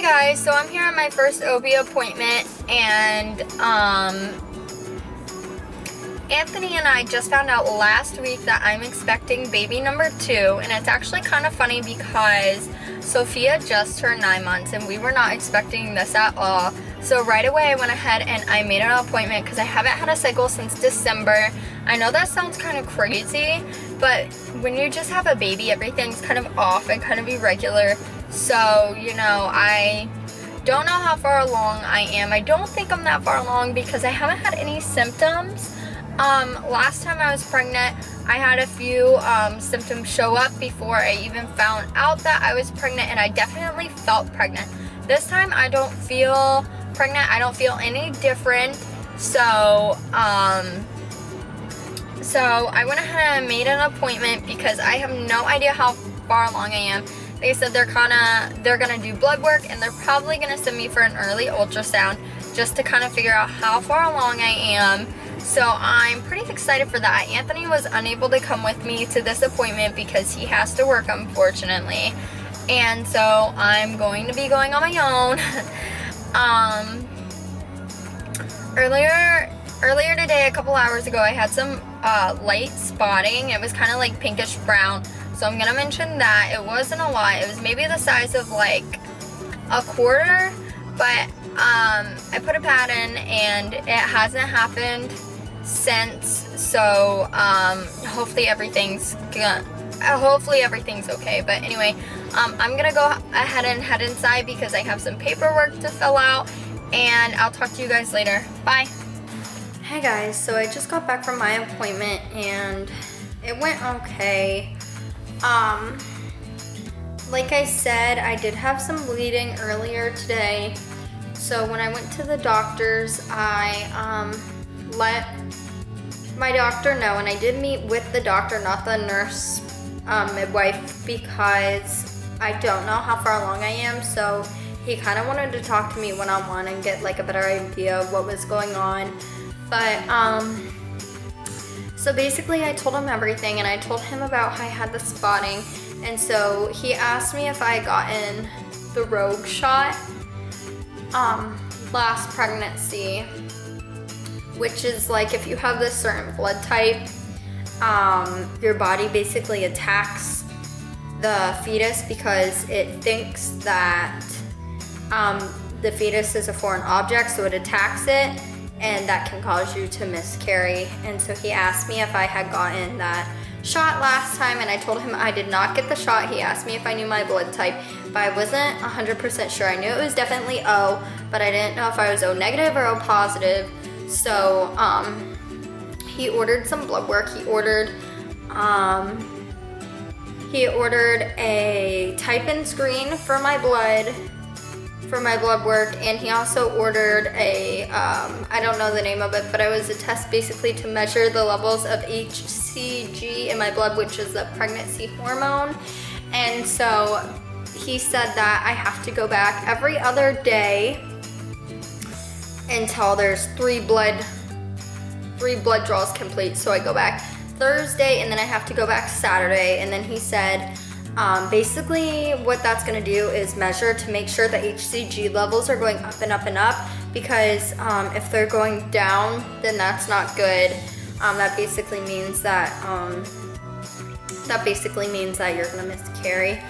Hi guys, so I'm here at my first OB appointment, and Anthony and I just found out last week that I'm expecting baby number 2, and it's actually kind of funny because Sophia just turned 9 months and we were not expecting this at all. So right away I went ahead and I made an appointment because I haven't had a cycle since December. I know that sounds kind of crazy, but when you just have a baby, everything's kind of off and kind of irregular. So, you know, I don't know how far along I am. I don't think I'm that far along because I haven't had any symptoms. Last time I was pregnant, I had a few symptoms show up before I even found out that I was pregnant, and I definitely felt pregnant. This time I don't feel pregnant. I don't feel any different. So I went ahead and made an appointment because I have no idea how far along I am. They said they're gonna do blood work, and they're probably gonna send me for an early ultrasound just to kind of figure out how far along I am. So I'm pretty excited for that. Anthony was unable to come with me to this appointment because he has to work, unfortunately. And so I'm going to be going on my own. Earlier today, a couple hours ago, I had some light spotting. It was kind of like pinkish brown. So I'm gonna mention that. It wasn't a lot. It was maybe the size of like a quarter, but I put a pad in and it hasn't happened since. So hopefully everything's okay. But anyway, I'm gonna go ahead and head inside because I have some paperwork to fill out, and I'll talk to you guys later. Bye. Hey guys, so I just got back from my appointment and it went okay. Like I said, I did have some bleeding earlier today. So when I went to the doctor's, I let my doctor know, and I did meet with the doctor, not the nurse midwife, because I don't know how far along I am. So he kind of wanted to talk to me one-on-one and get like a better idea of what was going on. But so basically I told him everything, and I told him about how I had the spotting. And so he asked me if I had gotten the Rogue shot last pregnancy, which is like if you have this certain blood type, your body basically attacks the fetus because it thinks that the fetus is a foreign object, so it attacks it, and that can cause you to miscarry. And so he asked me if I had gotten that shot last time, and I told him I did not get the shot. He asked me if I knew my blood type, but I wasn't 100% sure. I knew it was definitely O, but I didn't know if I was O negative or O positive. So he ordered some blood work. He ordered a type-in screen for my blood work, and he also ordered a I don't know the name of it, but it was a test basically to measure the levels of HCG in my blood, which is the pregnancy hormone. And so he said that I have to go back every other day until there's three blood draws complete. So I go back Thursday, and then I have to go back Saturday. And then he said basically what that's going to do is measure to make sure the HCG levels are going up and up and up, because if they're going down, then that's not good. That basically means that you're going to miscarry.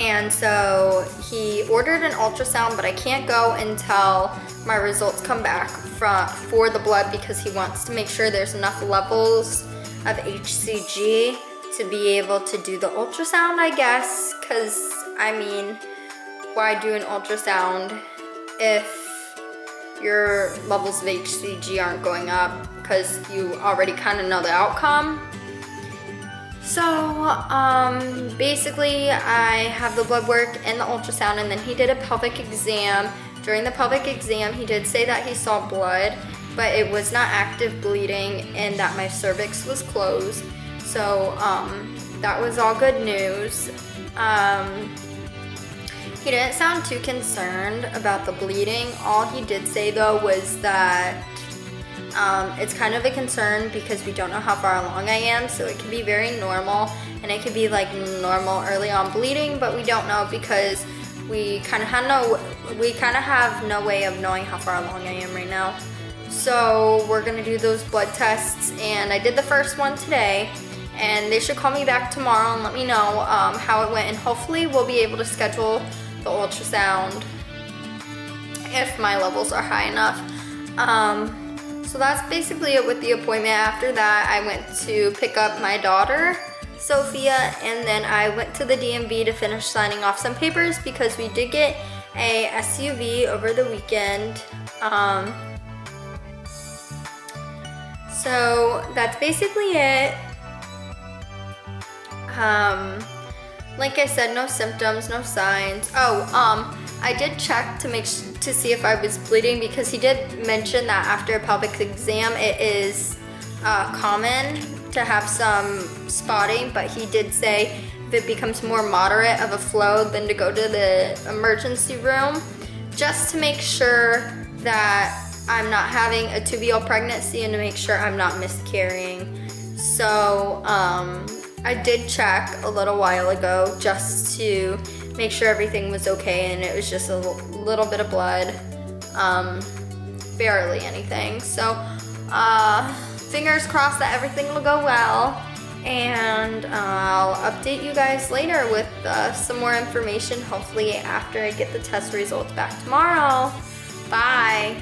And so he ordered an ultrasound, but I can't go until my results come back for the blood, because he wants to make sure there's enough levels of HCG to be able to do the ultrasound, I guess. Because, I mean, why do an ultrasound if your levels of HCG aren't going up, because you already kind of know the outcome? So basically I have the blood work and the ultrasound, and then he did a pelvic exam. During the pelvic exam, he did say that he saw blood, but it was not active bleeding, and that my cervix was closed. So that was all good news. He didn't sound too concerned about the bleeding. All he did say though was that it's kind of a concern because we don't know how far along I am, so it can be very normal and it could be like normal early on bleeding, but we don't know because we kind of have no way of knowing how far along I am right now. So we're gonna do those blood tests, and I did the first one today, and they should call me back tomorrow and let me know how it went, and hopefully we'll be able to schedule the ultrasound if my levels are high enough. So that's basically it with the appointment. After that, I went to pick up my daughter, Sophia, and then I went to the DMV to finish signing off some papers because we did get a SUV over the weekend. So that's basically it. Like I said, no symptoms, no signs. I did check to see if I was bleeding because he did mention that after a pelvic exam it is common to have some spotting, but he did say if it becomes more moderate of a flow then to go to the emergency room just to make sure that I'm not having a tubal pregnancy and to make sure I'm not miscarrying. So I did check a little while ago just to make sure everything was okay, and it was just a little bit of blood, barely anything. So fingers crossed that everything will go well, and I'll update you guys later with some more information, hopefully after I get the test results back tomorrow. Bye.